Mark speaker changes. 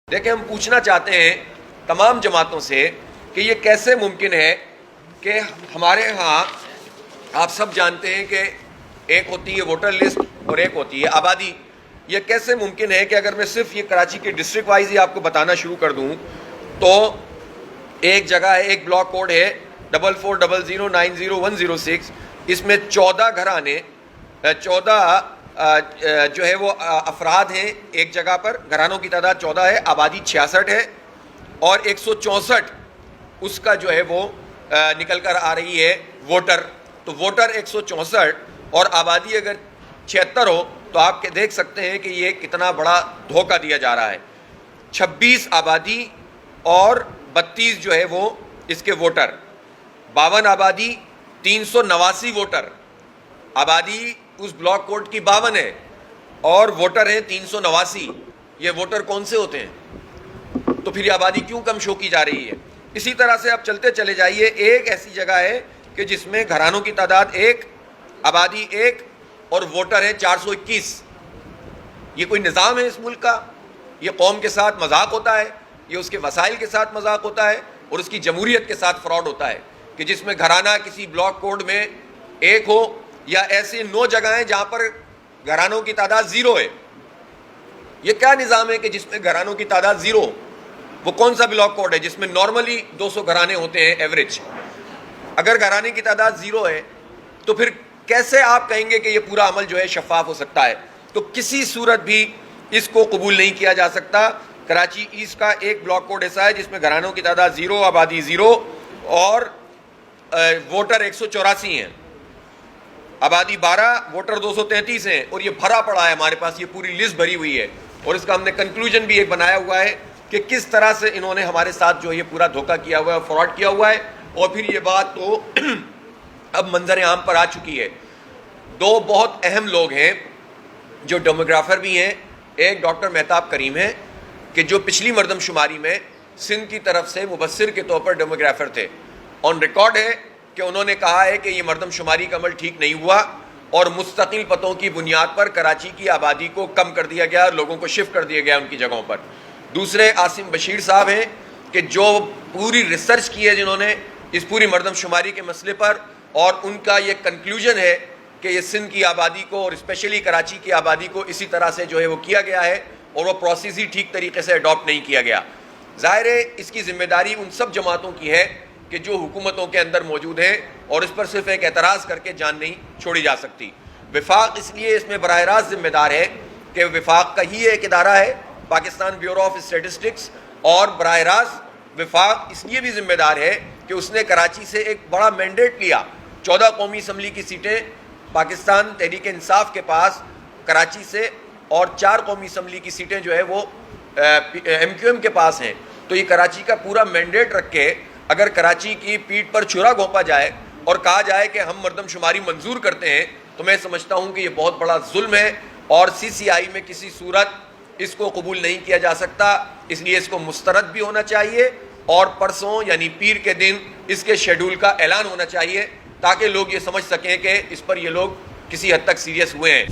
Speaker 1: دیکھیں، ہم پوچھنا چاہتے ہیں تمام جماعتوں سے کہ یہ کیسے ممکن ہے کہ ہمارے ہاں آپ سب جانتے ہیں کہ ایک ہوتی ہے ووٹر لسٹ اور ایک ہوتی ہے آبادی. یہ کیسے ممکن ہے کہ اگر میں صرف یہ کراچی کے ڈسٹرکٹ وائز ہی آپ کو بتانا شروع کر دوں تو ایک جگہ ہے، ایک بلاک کوڈ ہے 4400900106. اس میں 14 گھرانے 14 جو ہے وہ افراد ہیں ایک جگہ پر. گھرانوں کی تعداد 14 ہے، آبادی 66 ہے اور 164 اس کا جو ہے وہ نکل کر آ رہی ہے ووٹر. تو ووٹر 164 اور آبادی اگر 76 ہو تو آپ دیکھ سکتے ہیں کہ یہ کتنا بڑا دھوکہ دیا جا رہا ہے. 26 آبادی اور 32 جو ہے وہ اس کے ووٹر. 52 آبادی 389 ووٹر. آبادی اس بلاک کوڈ کی 52 ہے اور ووٹر ہیں 389. یہ ووٹر کون سے ہوتے ہیں؟ تو پھر یہ آبادی کیوں کم شو کی جا رہی ہے؟ اسی طرح سے آپ چلتے چلے جائیے، ایک ایسی جگہ ہے کہ جس میں گھرانوں کی تعداد 1، آبادی 1 اور ووٹر ہیں 421. یہ کوئی نظام ہے اس ملک کا؟ یہ قوم کے ساتھ مذاق ہوتا ہے، یہ اس کے وسائل کے ساتھ مذاق ہوتا ہے اور اس کی جمہوریت کے ساتھ فراڈ ہوتا ہے کہ جس میں گھرانہ کسی بلاک کوڈ میں 1 ہو، یا ایسے 9 جگہیں جہاں پر گھرانوں کی تعداد 0 ہے. یہ کیا نظام ہے کہ جس میں گھرانوں کی تعداد 0 ہو؟ وہ کون سا بلاک کوڈ ہے جس میں نارملی 200 گھرانے ہوتے ہیں ایوریج؟ اگر گھرانے کی تعداد 0 ہے تو پھر کیسے آپ کہیں گے کہ یہ پورا عمل جو ہے شفاف ہو سکتا ہے؟ تو کسی صورت بھی اس کو قبول نہیں کیا جا سکتا. کراچی ایسٹ کا ایک بلاک کوڈ ایسا ہے جس میں گھرانوں کی تعداد 0، آبادی 0 اور ووٹر 184 ہیں. آبادی 12، ووٹر 233 ہیں اور یہ بھرا پڑا ہے ہمارے پاس، یہ پوری لسٹ بھری ہوئی ہے اور اس کا ہم نے کنکلوژن بھی ایک بنایا ہوا ہے کہ کس طرح سے انہوں نے ہمارے ساتھ جو یہ پورا دھوکہ کیا ہوا ہے، فراڈ کیا ہوا ہے. اور پھر یہ بات تو اب منظر عام پر آ چکی ہے. 2 بہت اہم لوگ ہیں جو ڈیموگرافر بھی ہیں. ایک ڈاکٹر مہتاب کریم ہیں کہ جو پچھلی مردم شماری میں سندھ کی طرف سے مبصر کے طور پر ڈیموگرافر تھے. آن ریکارڈ ہے کہ انہوں نے کہا ہے کہ یہ مردم شماری کا عمل ٹھیک نہیں ہوا اور مستقل پتوں کی بنیاد پر کراچی کی آبادی کو کم کر دیا گیا اور لوگوں کو شفٹ کر دیا گیا ان کی جگہوں پر. دوسرے عاصم بشیر صاحب ہیں کہ جو پوری ریسرچ کی ہے جنہوں نے اس پوری مردم شماری کے مسئلے پر، اور ان کا یہ کنکلوژن ہے کہ یہ سندھ کی آبادی کو اور اسپیشلی کراچی کی آبادی کو اسی طرح سے جو ہے وہ کیا گیا ہے اور وہ پروسیس ہی ٹھیک طریقے سے اڈاپٹ نہیں کیا گیا. ظاہر ہے اس کی ذمہ داری ان سب جماعتوں کی ہے کہ جو حکومتوں کے اندر موجود ہیں، اور اس پر صرف ایک اعتراض کر کے جان نہیں چھوڑی جا سکتی. وفاق اس لیے اس میں براہ راست ذمہ دار ہے کہ وفاق کا ہی ایک ادارہ ہے پاکستان بیورو آف اسٹیٹسٹکس، اور براہ راست وفاق اس لیے بھی ذمہ دار ہے کہ اس نے کراچی سے ایک بڑا مینڈیٹ لیا. 14 قومی اسمبلی کی سیٹیں پاکستان تحریک انصاف کے پاس کراچی سے، اور 4 قومی اسمبلی کی سیٹیں جو ہے وہ MQM کے پاس ہیں. تو یہ کراچی کا پورا مینڈیٹ رکھ کے اگر کراچی کی پیٹھ پر چھرا گھونپا جائے اور کہا جائے کہ ہم مردم شماری منظور کرتے ہیں، تو میں سمجھتا ہوں کہ یہ بہت بڑا ظلم ہے اور CCI میں کسی صورت اس کو قبول نہیں کیا جا سکتا. اس لیے اس کو مسترد بھی ہونا چاہیے اور پرسوں یعنی پیر کے دن اس کے شیڈول کا اعلان ہونا چاہیے تاکہ لوگ یہ سمجھ سکیں کہ اس پر یہ لوگ کسی حد تک سیریس ہوئے ہیں.